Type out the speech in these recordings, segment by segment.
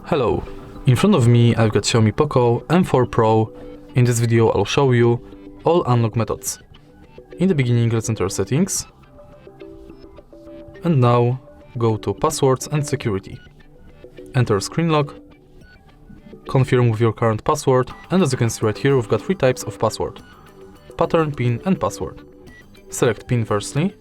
Hello, in front of me I've got XIAOMI Poco M4 Pro. In this video I'll show you all unlock methods. In the beginning let's enter settings. And now go to passwords and security. Enter screen lock. Confirm with your current password, and as you can see right here we've got three types of password: pattern, pin and password. Select pin firstly.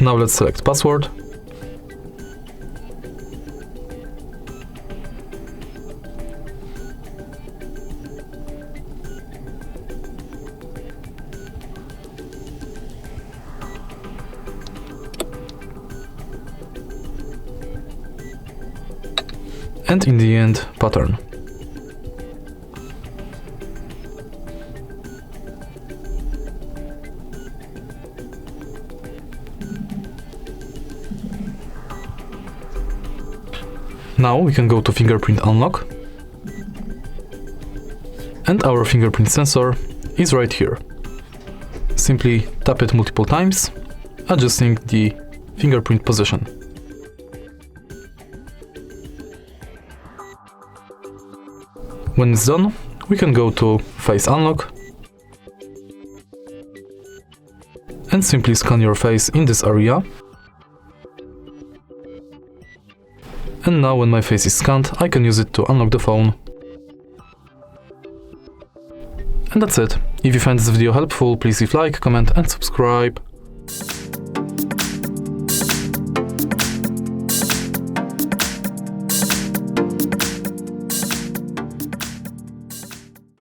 Now let's select password. And in the end, pattern. Now we can go to fingerprint unlock, and our fingerprint sensor is right here. Simply tap it multiple times, adjusting the fingerprint position. When it's done, we can go to face unlock and simply scan your face in this area. And now when my face is scanned, I can use it to unlock the phone. And that's it. If you find this video helpful, please leave like, comment and subscribe.